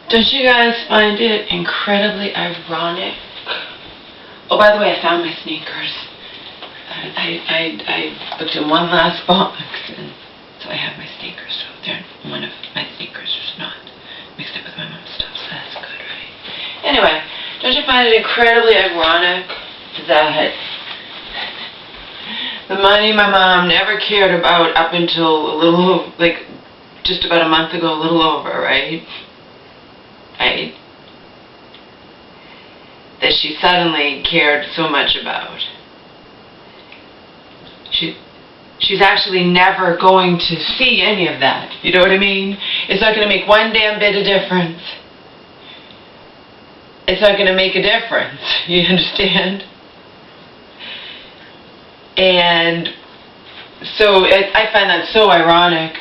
Don't you guys find it incredibly ironic? Oh, by the way, I found my sneakers. I looked in one last box, and so I have my sneakers. So they're one of my sneakers is not mixed up with my mom's stuff, so that's good, right? Anyway, don't you find it incredibly ironic that the money my mom never cared about up until a little, like, just about a month ago, a little over, right? Right? That she suddenly cared so much about. She's actually never going to see any of that. You know what I mean? It's not going to make one damn bit of difference. It's not going to make a difference. You understand? And so I find that so ironic,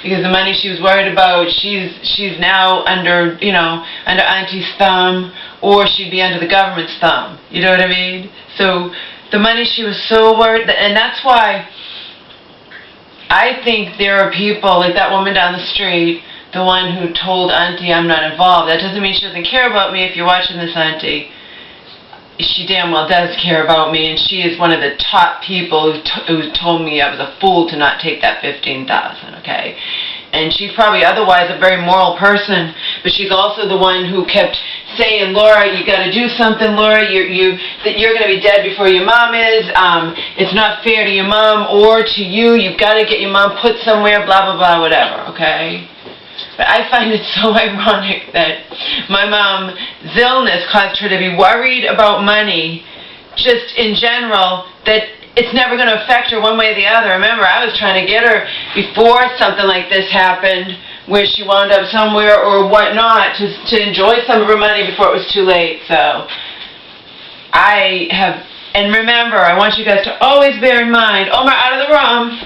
because the money she was worried about, she's now under, you know, under auntie's thumb, or she'd be under the government's thumb. You know what I mean? So the money she was so worried, and that's why I think there are people, like that woman down the street, the one who told auntie I'm not involved. That doesn't mean she doesn't care about me. If you're watching this, auntie, she damn well does care about me, and she is one of the top people who told me I was a fool to not take that $15,000, okay? And she's probably otherwise a very moral person, but she's also the one who kept saying, Laura, you got to do something, Laura, you're going to be dead before your mom is, it's not fair to your mom or to you, you've got to get your mom put somewhere, blah, blah, blah, whatever, okay? But I find it so ironic that my mom's illness caused her to be worried about money, just in general, that it's never going to affect her one way or the other. Remember, I was trying to get her before something like this happened, where she wound up somewhere or whatnot, to enjoy some of her money before it was too late. So I have, and remember, I want you guys to always bear in mind, Omar, out of the room,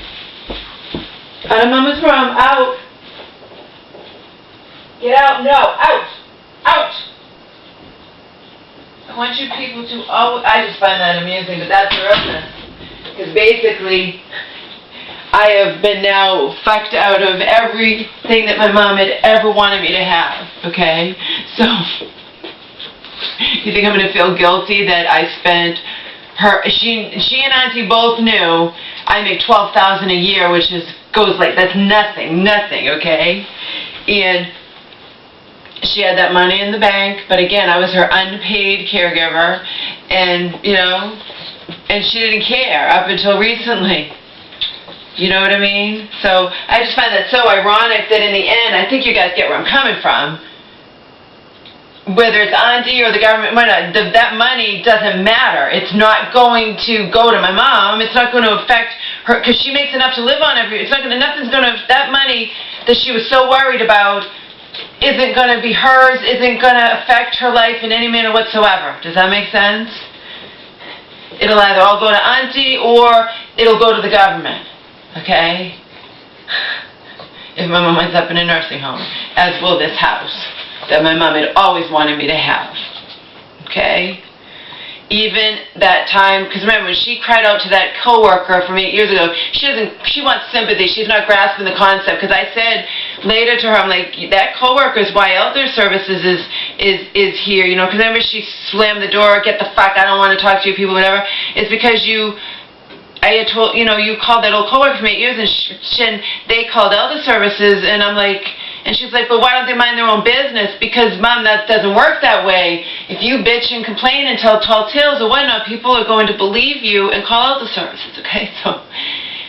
out of Mama's room, out. Get out, no, out, out. I want you people to always, I just find that amusing, but that's her illness. Because basically, I have been now fucked out of everything that my mom had ever wanted me to have, okay? So, you think I'm going to feel guilty that I spent her, she and auntie both knew I make $12,000 a year, which goes like, that's nothing, okay? And she had that money in the bank, but again, I was her unpaid caregiver, and, you know, and she didn't care up until recently. You know what I mean? So I just find that so ironic that in the end, I think you guys get where I'm coming from. Whether it's auntie or the government, that money doesn't matter. It's not going to go to my mom. It's not going to affect her, because she makes enough to live on it's not going to, nothing's going to, that money that she was so worried about isn't going to be hers, isn't going to affect her life in any manner whatsoever. Does that make sense? It'll either all go to auntie or it'll go to the government. Okay? If my mom ends up in a nursing home, as will this house that my mom had always wanted me to have. Okay? Even that time, because remember, when she cried out to that coworker from 8 years ago, she wants sympathy. She's not grasping the concept. Because I said later to her, I'm like, that coworker is why Elder Services is here. You know, because remember she slammed the door, get the fuck, I don't want to talk to you people, whatever. It's because I had told, you know, you called that old coworker from 8 years, and they called Elder Services, and I'm like, and she's like, well, why don't they mind their own business? Because, Mom, that doesn't work that way. If you bitch and complain and tell tall tales or whatnot, people are going to believe you and call Elder Services, okay? So,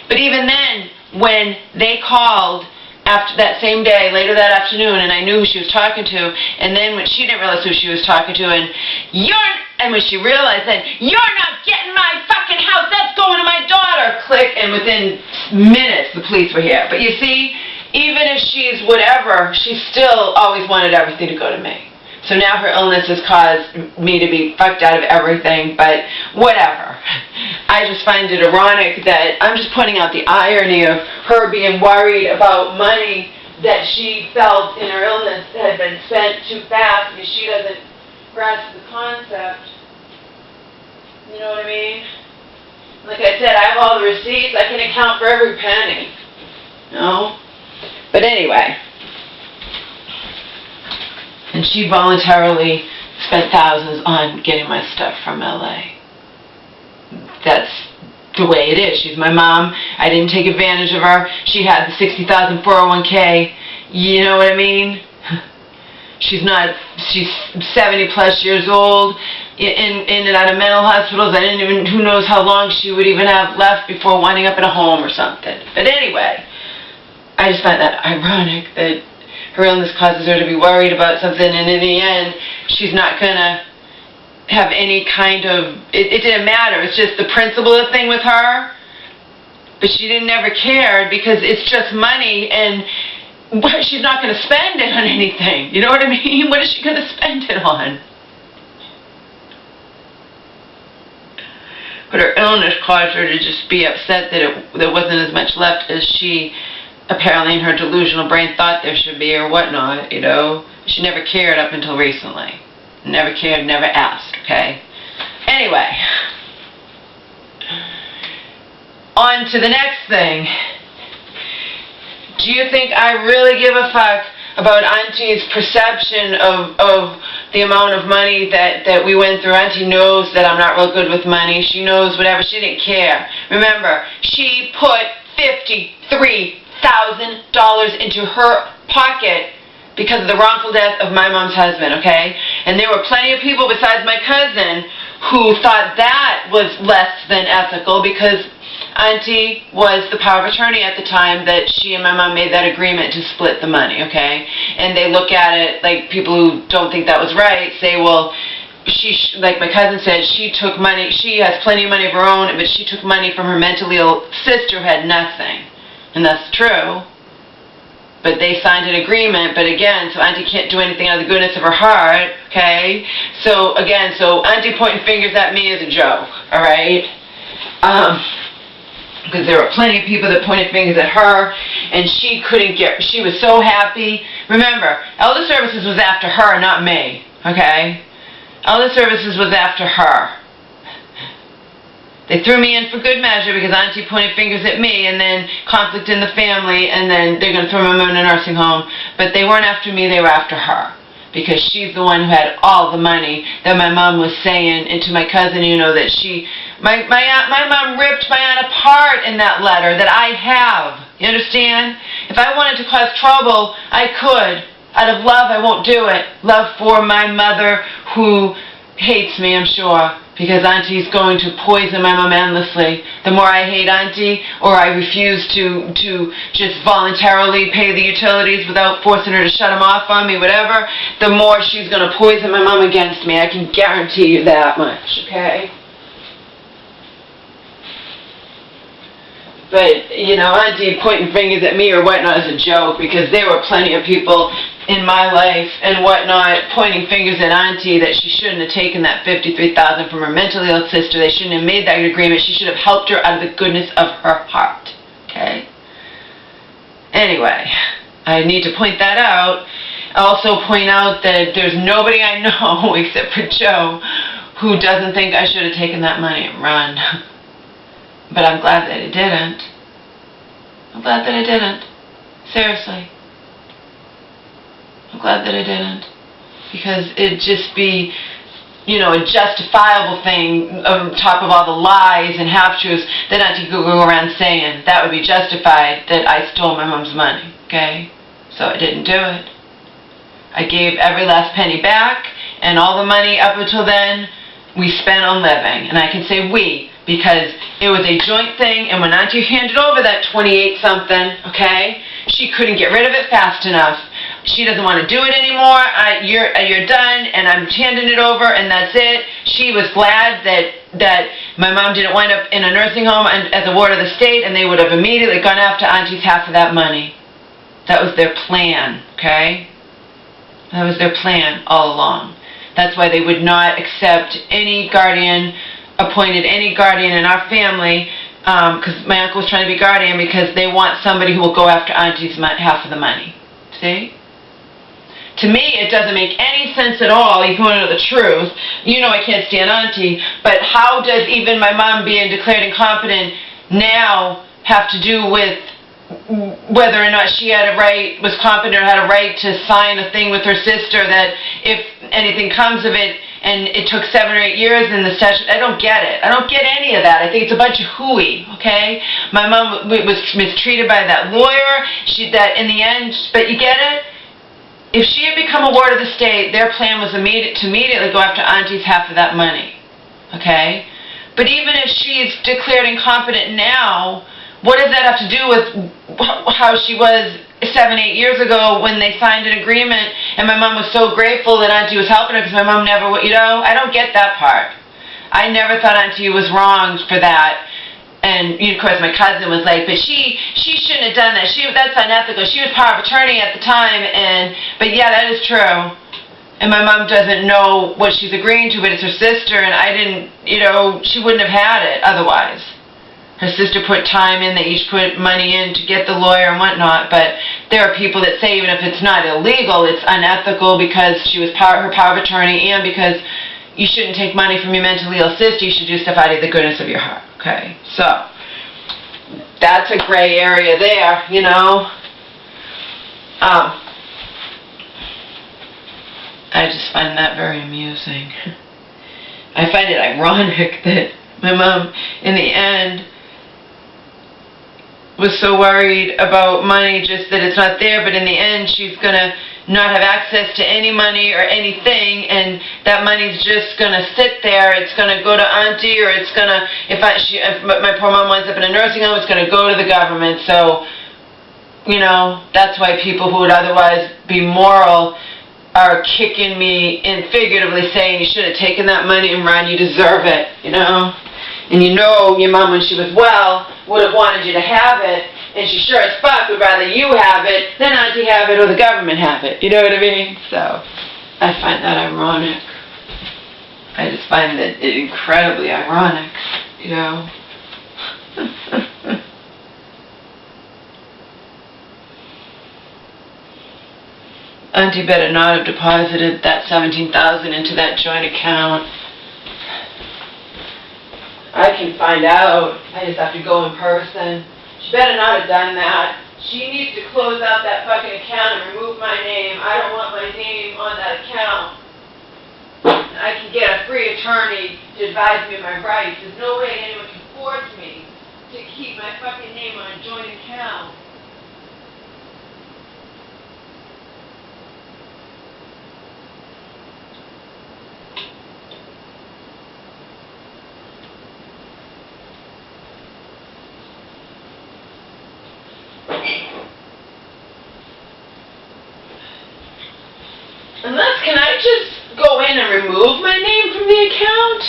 but even then, when they called after that same day, later that afternoon, and I knew who she was talking to, and then when she didn't realize who she was talking to, and when she realized that, you're not getting my fucking house, that's going to my daughter, click, and within minutes the police were here. But you see, even if she's whatever, she still always wanted everything to go to me. So now her illness has caused me to be fucked out of everything, but whatever. I just find it ironic that I'm just pointing out the irony of her being worried about money that she felt in her illness had been spent too fast because she doesn't grasp the concept. You know what I mean? Like I said, I have all the receipts. I can account for every penny. No? But anyway. And she voluntarily spent thousands on getting my stuff from LA. That's the way it is. She's my mom. I didn't take advantage of her. She had the $60,000 401k. You know what I mean? She's 70 plus years old, in and out of mental hospitals. I didn't even, who knows how long she would even have left before winding up in a home or something. But anyway, I just find that ironic that her illness causes her to be worried about something, and in the end, she's not going to have any kind of, it didn't matter. It's just the principle of the thing with her. But she never cared because it's just money, and she's not going to spend it on anything. You know what I mean? What is she going to spend it on? But her illness caused her to just be upset that there wasn't as much left as she, apparently in her delusional brain, thought there should be or whatnot, you know. She never cared up until recently. Never cared, never asked, okay? Anyway, on to the next thing. Do you think I really give a fuck about Auntie's perception of the amount of money that we went through? Auntie knows that I'm not real good with money. She knows whatever. She didn't care. Remember, she put $53,000 into her pocket because of the wrongful death of my mom's husband, okay? And there were plenty of people besides my cousin who thought that was less than ethical because Auntie was the power of attorney at the time that she and my mom made that agreement to split the money, okay? And they look at it like people who don't think that was right say, well, like my cousin said, she took money, she has plenty of money of her own, but she took money from her mentally ill sister who had nothing. And that's true. But they signed an agreement, but again, so Auntie can't do anything out of the goodness of her heart, okay? So again, so Auntie pointing fingers at me is a joke, alright? Because there were plenty of people that pointed fingers at her, and she couldn't get, she was so happy. Remember, Elder Services was after her, not me, okay? Elder Services was after her. They threw me in for good measure because Auntie pointed fingers at me, and then conflict in the family, and then they're going to throw my mom in a nursing home. But they weren't after me, they were after her. Because she's the one who had all the money that my mom was saying, and to my cousin, you know, that she, my mom ripped my aunt apart in that letter that I have. You understand? If I wanted to cause trouble, I could. Out of love, I won't do it. Love for my mother, who hates me, I'm sure, because Auntie's going to poison my mom endlessly. The more I hate Auntie, or I refuse to just voluntarily pay the utilities without forcing her to shut them off on me, whatever, the more she's going to poison my mom against me. I can guarantee you that much, okay? But, you know, Auntie pointing fingers at me or whatnot is a joke, because there were plenty of people in my life and whatnot pointing fingers at Auntie that she shouldn't have taken that $53,000 from her mentally ill sister. They shouldn't have made that agreement. She should have helped her out of the goodness of her heart. Okay? Anyway, I need to point that out. Also point out that there's nobody I know except for Joe who doesn't think I should have taken that money and run. But I'm glad that it didn't. I'm glad that I didn't. Seriously. I'm glad that I didn't. Because it'd just be, you know, a justifiable thing on top of all the lies and half-truths that Auntie could go around saying. That would be justified that I stole my mom's money, okay? So I didn't do it. I gave every last penny back, and all the money up until then we spent on living. And I can say we, because it was a joint thing, and when Auntie handed over that 28-something, okay, she couldn't get rid of it fast enough. She doesn't want to do it anymore. You're done, and I'm handing it over, and that's it. She was glad that my mom didn't wind up in a nursing home as a ward of the state, and they would have immediately gone after Auntie's half of that money. That was their plan, okay? That was their plan all along. That's why they would not accept any guardian, appointed any guardian in our family, because my uncle was trying to be guardian, because they want somebody who will go after Auntie's half of the money. See? To me, it doesn't make any sense at all. If you want to know the truth, you know I can't stand Auntie, but how does even my mom being declared incompetent now have to do with whether or not she had a right, was competent or had a right to sign a thing with her sister that if anything comes of it, and it took 7 or 8 years in the session. I don't get it. I don't get any of that. I think it's a bunch of hooey, okay? My mom was mistreated by that lawyer. That in the end, but you get it? If she had become a ward of the state, their plan was to immediately go after Auntie's half of that money, okay? But even if she's declared incompetent now, what does that have to do with how she was 7, 8 years ago when they signed an agreement and my mom was so grateful that Auntie was helping her because my mom never, I don't get that part. I never thought Auntie was wrong for that. And of course my cousin was like, but she shouldn't have done that. That's unethical. She was power of attorney at the time, but yeah, that is true. And my mom doesn't know what she's agreeing to, but it's her sister, and I didn't, she wouldn't have had it otherwise. Her sister put time in, they each put money in to get the lawyer and whatnot, but there are people that say even if it's not illegal, it's unethical because she was her power of attorney and because you shouldn't take money from your mentally ill sister, you should do stuff out of the goodness of your heart. Okay, so that's a gray area there, I just find that very amusing. I find it ironic that my mom, in the end, was so worried about money, just that it's not there, but in the end she's going to not have access to any money or anything, and that money's just going to sit there. It's going to go to Auntie, or it's going to, if my poor mom winds up in a nursing home, it's going to go to the government. So, that's why people who would otherwise be moral are kicking me and figuratively saying you should have taken that money and run, you deserve it, And your mom, when she was well, would have wanted you to have it, and she sure as fuck would rather you have it than Auntie have it or the government have it. You know what I mean? So, I find that ironic. I just find that incredibly ironic, Auntie better not have deposited that $17,000 into that joint account. I can find out. I just have to go in person. She better not have done that. She needs to close out that fucking account and remove my name. I don't want my name on that account. I can get a free attorney to advise me of my rights. There's no way anyone can force me to keep my fucking name on a joint account. Unless, can I just go in and remove my name from the account?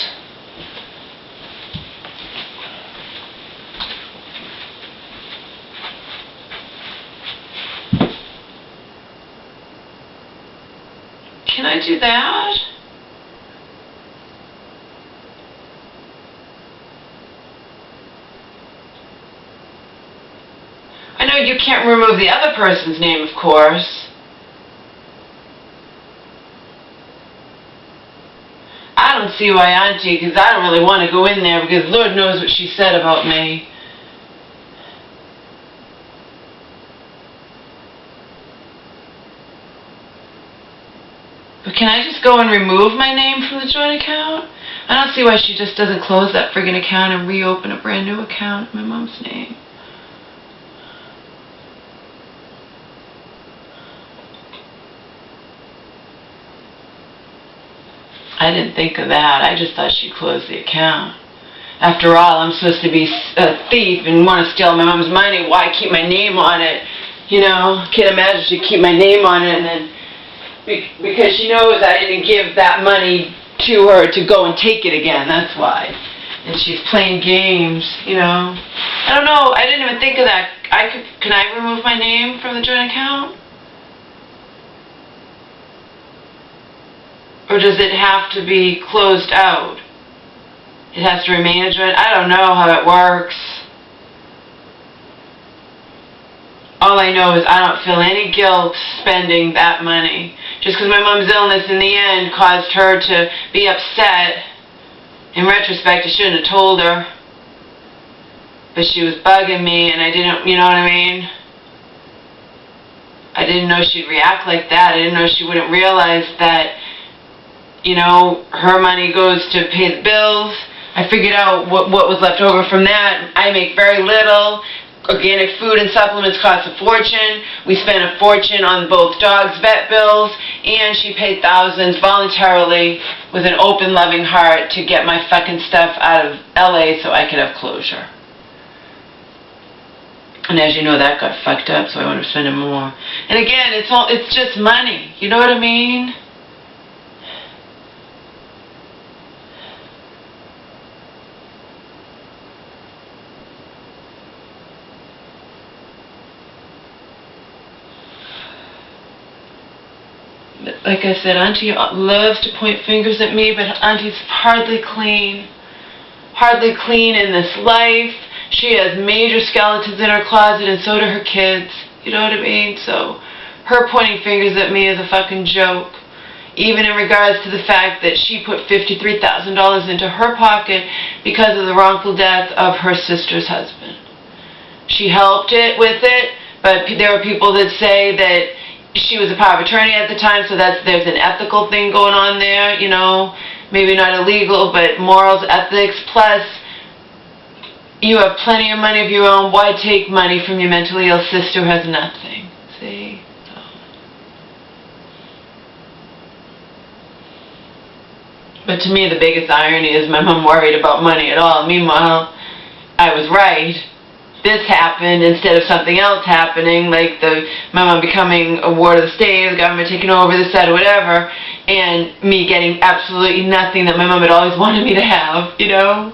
Can I do that? I know you can't remove the other person's name, of course. I don't see why Auntie, because I don't really want to go in there because Lord knows what she said about me. But can I just go and remove my name from the joint account? I don't see why she just doesn't close that friggin' account and reopen a brand new account in my mom's name. I didn't think of that. I just thought she closed the account. After all, I'm supposed to be a thief and want to steal my mom's money. Why keep my name on it? Can't imagine she'd keep my name on it and then because she knows I didn't give that money to her to go and take it again. That's why. And she's playing games, I don't know. I didn't even think of that. Can I remove my name from the joint account? Or does it have to be closed out? It has to remain a joint? I don't know how it works. All I know is I don't feel any guilt spending that money. Just because my mom's illness in the end caused her to be upset. In retrospect, I shouldn't have told her. But she was bugging me and I didn't, you know what I mean? I didn't know she'd react like that. I didn't know she wouldn't realize that, you know, her money goes to pay the bills. I figured out what was left over from that. I make very little. Organic food and supplements cost a fortune. We spent a fortune on both dogs' vet bills, and she paid thousands voluntarily with an open, loving heart to get my fucking stuff out of LA so I could have closure. And as you know, that got fucked up, so I wound up spending more. And again, it's just money. You know what I mean? Like I said, Auntie loves to point fingers at me, but Auntie's hardly clean. Hardly clean in this life. She has major skeletons in her closet, and so do her kids. You know what I mean? So, her pointing fingers at me is a fucking joke. Even in regards to the fact that she put $53,000 into her pocket because of the wrongful death of her sister's husband. She helped with it, but there are people that say that she was a power of attorney at the time, so there's an ethical thing going on there, you know, maybe not illegal, but morals, ethics, plus you have plenty of money of your own. Why take money from your mentally ill sister who has nothing? See? So. But to me, the biggest irony is my mom worried about money at all. Meanwhile, I was right. This happened instead of something else happening, like my mom becoming a ward of the state, the government taking over this, that, or whatever, and me getting absolutely nothing that my mom had always wanted me to have, you know?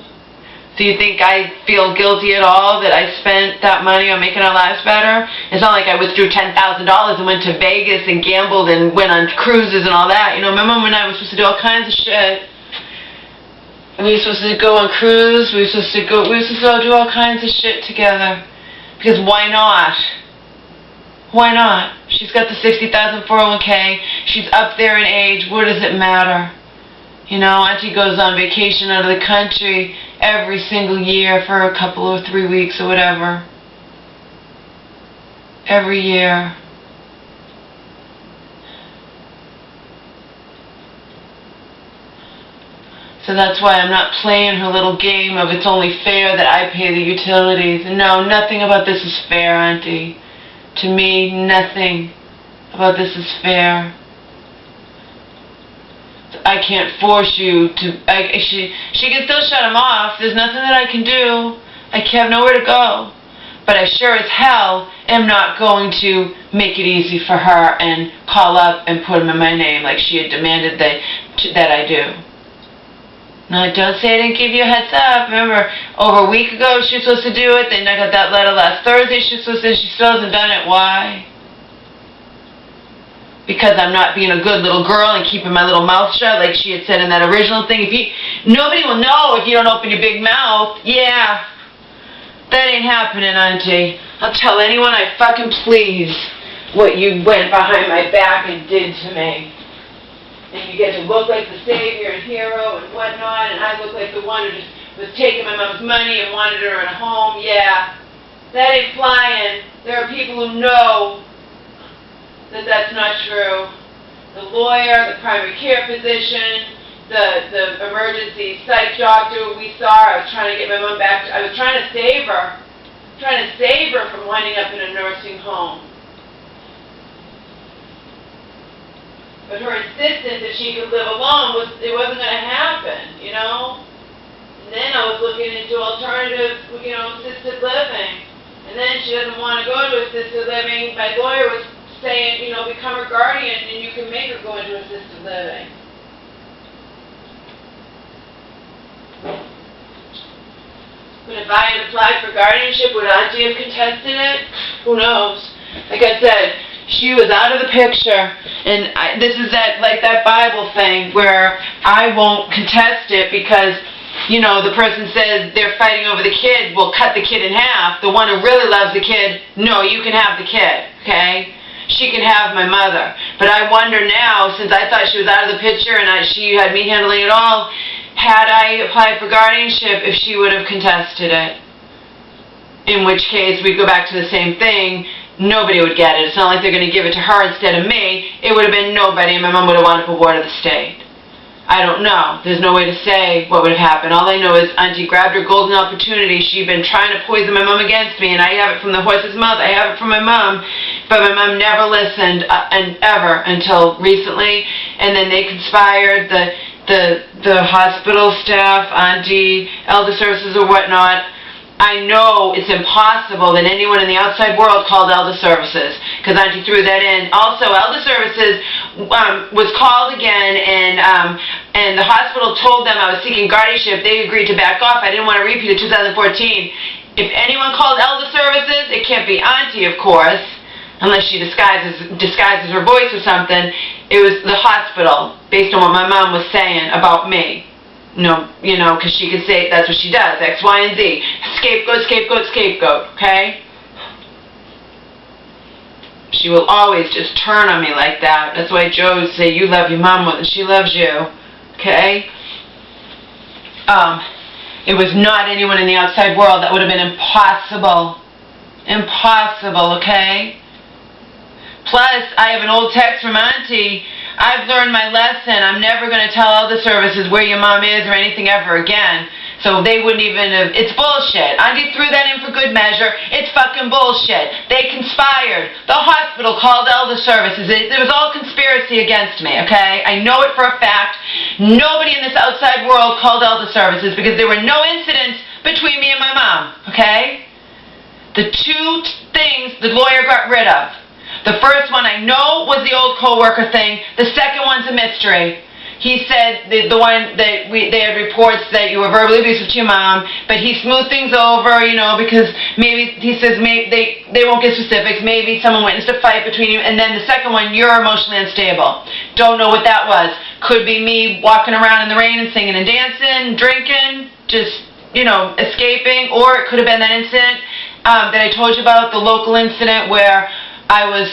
So you think I feel guilty at all that I spent that money on making our lives better? It's not like I withdrew $10,000 and went to Vegas and gambled and went on cruises and all that. You know, my mom and I were supposed to do all kinds of shit. We were supposed to go on cruise, we were supposed to do all kinds of shit together. Because why not? Why not? She's got the $60,000 401k, she's up there in age, what does it matter? You know, Auntie goes on vacation out of the country every single year for a couple or 3 weeks or whatever. Every year. So that's why I'm not playing her little game of it's only fair that I pay the utilities. No, nothing about this is fair, Auntie. To me, nothing about this is fair. I can't force you to... She can still shut them off. There's nothing that I can do. I have nowhere to go. But I sure as hell am not going to make it easy for her and call up and put them in my name like she had demanded that I do. No, don't say I didn't give you a heads up. Remember, over a week ago she was supposed to do it. Then I got that letter last Thursday she was supposed to. She still hasn't done it. Why? Because I'm not being a good little girl and keeping my little mouth shut like she had said in that original thing. Nobody will know if you don't open your big mouth. Yeah. That ain't happening, Auntie. I'll tell anyone I fucking please what you went behind my back and did to me. And you get to look like the savior and hero and whatnot, and I look like the one who just was taking my mom's money and wanted her in a home. Yeah, that ain't flying. There are people who know that that's not true. The lawyer, the primary care physician, the emergency psych doctor we saw. I was trying to get my mom back. I was trying to save her. Trying to save her from winding up in a nursing home. But her insistence that she could live alone it wasn't going to happen, you know? And then I was looking into alternative, you know, assisted living. And then she doesn't want to go to assisted living. My lawyer was saying, you know, become her guardian and you can make her go into assisted living. But if I had applied for guardianship, would Auntie have contested it? Who knows? Like I said, she was out of the picture, and this is that Bible thing where I won't contest it because, you know, the person says they're fighting over the kid. Well, cut the kid in half. The one who really loves the kid, no, you can have the kid, okay? She can have my mother. But I wonder now, since I thought she was out of the picture and she had me handling it all, had I applied for guardianship, if she would have contested it. In which case, we'd go back to the same thing. nobody would get it. It's not like they're going to give it to her instead of me. It would have been nobody, and my mom would have wound up a ward of the state. I don't know. There's no way to say what would have happened. All I know is Auntie grabbed her golden opportunity. She'd been trying to poison my mom against me, and I have it from the horse's mouth. I have it from my mom. But my mom never listened, ever, until recently. And then they conspired, the hospital staff, Auntie, elder services or whatnot. I know it's impossible that anyone in the outside world called elder services, because Auntie threw that in. Also, elder services was called again, and the hospital told them I was seeking guardianship. They agreed to back off. I didn't want to repeat of 2014. If anyone called elder services, it can't be Auntie, of course, unless she disguises her voice or something. It was the hospital, based on what my mom was saying about me. No, you know, because she could say that's what she does, X, Y, and Z. Scapegoat, scapegoat, scapegoat, okay? She will always just turn on me like that. That's why Joe would say, you love your mom more than she loves you, okay? It was not anyone in the outside world. That would have been impossible. Impossible, okay? Plus, I have an old text from Auntie. I've learned my lesson. I'm never going to tell elder services where your mom is or anything ever again. So they wouldn't even have... It's bullshit. Auntie threw that in for good measure. It's fucking bullshit. They conspired. The hospital called elder services. It was all conspiracy against me, okay? I know it for a fact. Nobody in this outside world called elder services because there were no incidents between me and my mom, okay? The two things the lawyer got rid of. The first one I know was the old co-worker thing. The second one's a mystery. He said the one that they had reports that you were verbally abusive to your mom, but he smoothed things over, you know, because maybe, he says, maybe they won't get specifics, maybe someone witnessed a fight between you, and then the second one, you're emotionally unstable. Don't know what that was. Could be me walking around in the rain and singing and dancing, drinking, just, you know, escaping, or it could have been that incident that I told you about, the local incident where I was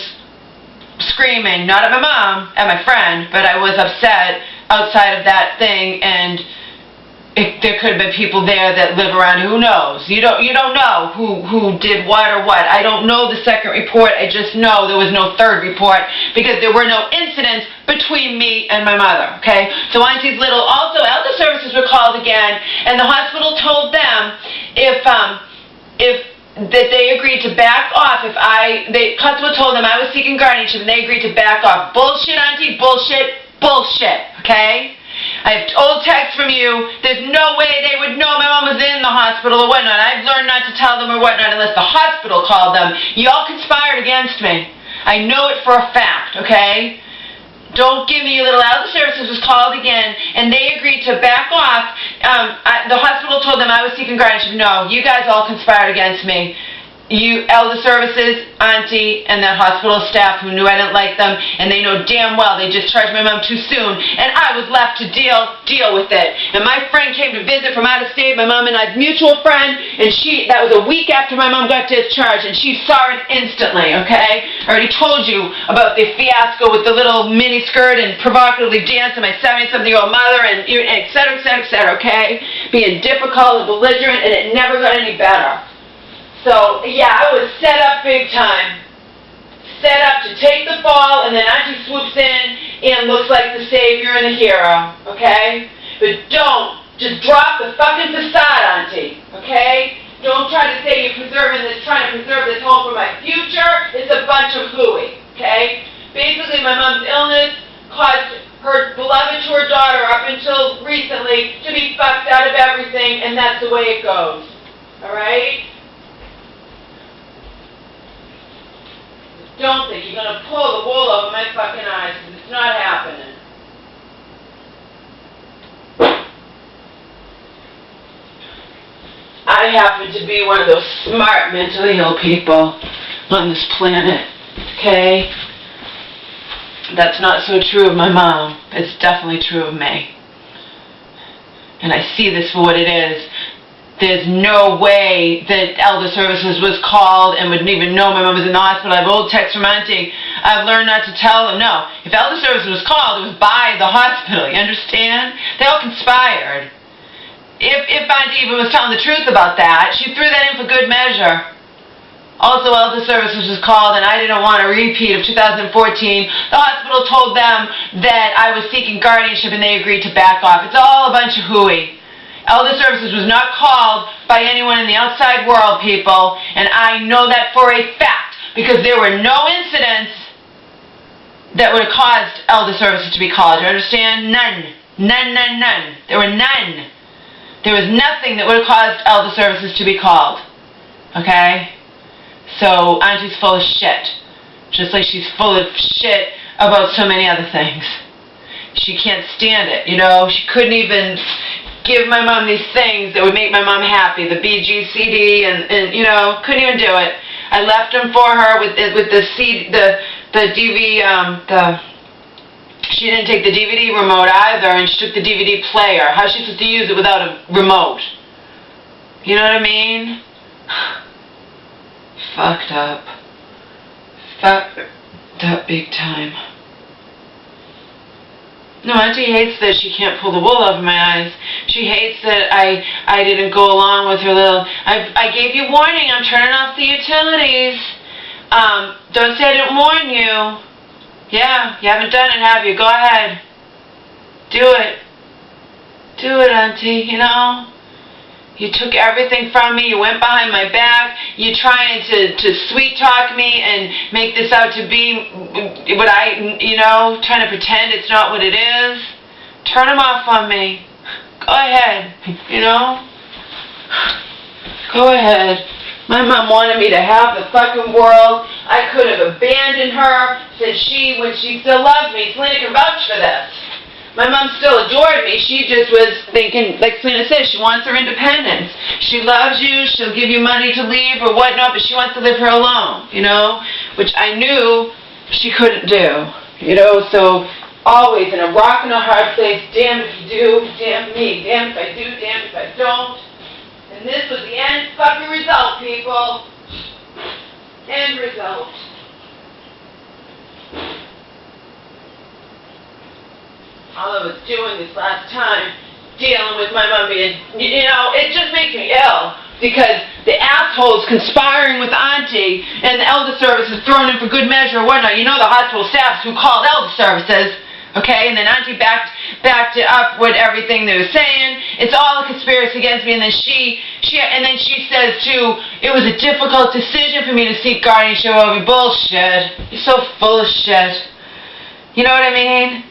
screaming, not at my mom, at my friend, but I was upset outside of that thing, and there could have been people there that live around. Who knows? You don't know who did what or what. I don't know the second report. I just know there was no third report because there were no incidents between me and my mother, okay? So Auntie's little, also elder services were called again, and the hospital told them that they agreed to back off the hospital told them I was seeking guardianship, and they agreed to back off. Bullshit, Auntie, bullshit, bullshit, okay? I have old texts from you. There's no way they would know my mom was in the hospital or whatnot. I've learned not to tell them or whatnot unless the hospital called them. Y'all conspired against me. I know it for a fact, okay? Don't give me your little elder services was called again, and they agreed to back off. The hospital told them I was seeking guardianship. No, you guys all conspired against me. You, elder services, Auntie, and that hospital staff who knew I didn't like them, and they know damn well they just charged my mom too soon, and I was left to deal with it. And my friend came to visit from out of state, my mom and I's mutual friend, and that was a week after my mom got discharged, and she saw it instantly, okay? I already told you about the fiasco with the little mini skirt and provocatively dancing my 70-something-year-old mother, and et cetera, et cetera, et cetera, okay? Being difficult and belligerent, and it never got any better. So, yeah, I was set up big time. Set up to take the fall, and then Auntie swoops in and looks like the savior and the hero, okay? But don't just drop the fucking facade, Auntie, okay? Don't try to say you're trying to preserve this home for my future. It's a bunch of hooey, okay? Basically, my mom's illness caused her beloved to her daughter up until recently to be fucked out of everything, and that's the way it goes, all right? Don't think you're going to pull the wool over my fucking eyes, because it's not happening. I happen to be one of those smart, mentally ill people on this planet, okay? That's not so true of my mom. It's definitely true of me. And I see this for what it is. There's no way that elder services was called and wouldn't even know my mom was in the hospital. I have old texts from Auntie. I've learned not to tell them. No. If elder services was called, it was by the hospital. You understand? They all conspired. If Auntie even was telling the truth about that, she threw that in for good measure. Also, Elder Services was called, and I didn't want a repeat of 2014. The hospital told them that I was seeking guardianship, and they agreed to back off. It's all a bunch of hooey. Elder Services was not called by anyone in the outside world, people, and I know that for a fact, because there were no incidents that would have caused Elder Services to be called. You understand? None. None, none, none. There were none. There was nothing that would have caused Elder Services to be called. Okay? So, Auntie's full of shit. Just like she's full of shit about so many other things. She can't stand it, you know? She couldn't even give my mom these things that would make my mom happy. The BGCD and you know, couldn't even do it. I left them for her with the DVD, she didn't take the DVD remote either, and she took the DVD player. How's she supposed to use it without a remote? You know what I mean? Fucked up. Fucked up big time. No, Auntie hates that she can't pull the wool over my eyes. She hates that I didn't go along with her little... I gave you warning, I'm turning off the utilities. Don't say I didn't warn you. Yeah, you haven't done it, have you? Go ahead. Do it. Do it, Auntie, you know? You took everything from me. You went behind my back. You're trying to sweet talk me and make this out to be what you know, trying to pretend it's not what it is. Turn them off on me. Go ahead, you know? Go ahead. My mom wanted me to have the fucking world. I could have abandoned her since when she still loved me. Selena can vouch for this. My mom still adored me. She just was thinking, like Selena said, she wants her independence. She loves you. She'll give you money to leave or whatnot, but she wants to live her alone, you know, which I knew she couldn't do, you know, so always in a rock and a hard place. Damn if you do, damn me. Damn if I do, damn if I don't. And this was the end fucking result, people. End result. All I was doing this last time, dealing with my mom being, you know, it just makes me ill. Because the assholes conspiring with Auntie and the Elder Services thrown in for good measure or whatnot. You know the hospital staffs who called Elder Services. Okay, and then Auntie backed it up with everything they were saying. It's all a conspiracy against me. And then she says too, it was a difficult decision for me to seek guardianship over you. Bullshit. You're so full of shit. You know what I mean?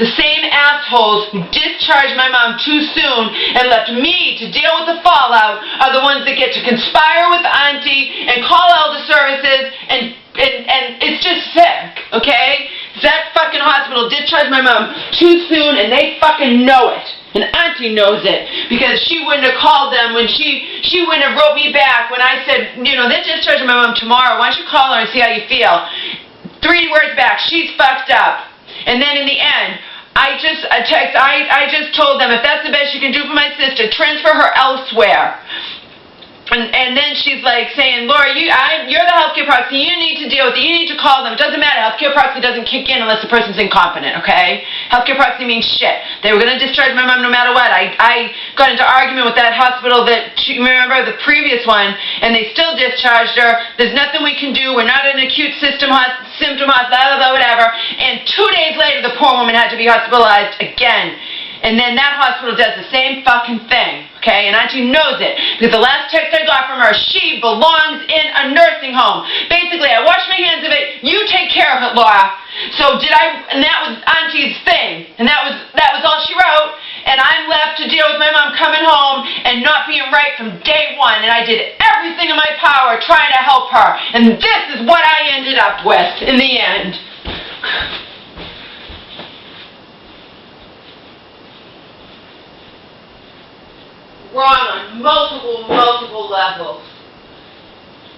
The same assholes who discharged my mom too soon and left me to deal with the fallout are the ones that get to conspire with Auntie and call Elder Services and it's just sick, okay? That fucking hospital discharged my mom too soon and they fucking know it. And Auntie knows it because she wouldn't have called them when she wouldn't have wrote me back when I said, you know, they're discharging my mom tomorrow. Why don't you call her and see how you feel? 3 words back, she's fucked up. And then in the end, I just told them if that's the best you can do for my sister, transfer her elsewhere. And then she's like saying, Laura, you're the healthcare proxy. You need to deal with it. You need to call them. It doesn't matter. Healthcare proxy doesn't kick in unless the person's incompetent, okay? Healthcare proxy means shit. They were going to discharge my mom no matter what. I got into argument with that hospital remember the previous one, and they still discharged her. There's nothing we can do. We're not an acute symptom hospital, blah, blah, blah, whatever. And 2 days later, the poor woman had to be hospitalized again. And then that hospital does the same fucking thing, okay? And Auntie knows it. Because the last text I got from her, she belongs in a nursing home. Basically, I wash my hands of it. You take care of it, Laura. So and that was Auntie's thing. And that was all she wrote. And I'm left to deal with my mom coming home and not being right from day one. And I did everything in my power trying to help her. And this is what I ended up with in the end. Wrong on multiple levels.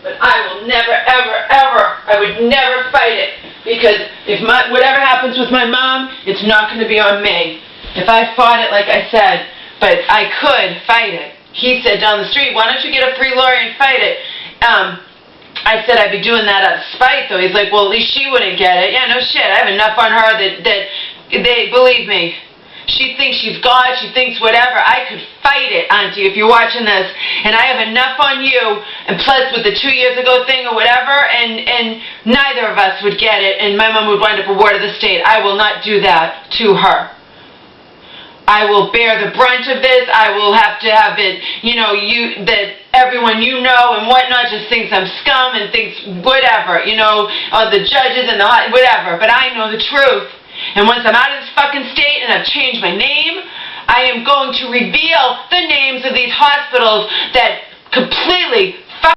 But I will never, ever, ever, I would never fight it. Because if whatever happens with my mom, it's not going to be on me. If I fought it, like I said, but I could fight it. He said down the street, why don't you get a free lawyer and fight it? I said I'd be doing that out of spite, though. He's like, well, at least she wouldn't get it. Yeah, no shit. I have enough on her that they believe me. She thinks she's God, she thinks whatever. I could fight it, Auntie, if you're watching this. And I have enough on you, and plus with the 2 years ago thing or whatever, and neither of us would get it, and my mom would wind up a ward of the state. I will not do that to her. I will bear the brunt of this. I will have to have it, that everyone and whatnot just thinks I'm scum and thinks whatever, the judges and whatever. But I know the truth. And once I'm out of this fucking state and I've changed my name, I am going to reveal the names of these hospitals that completely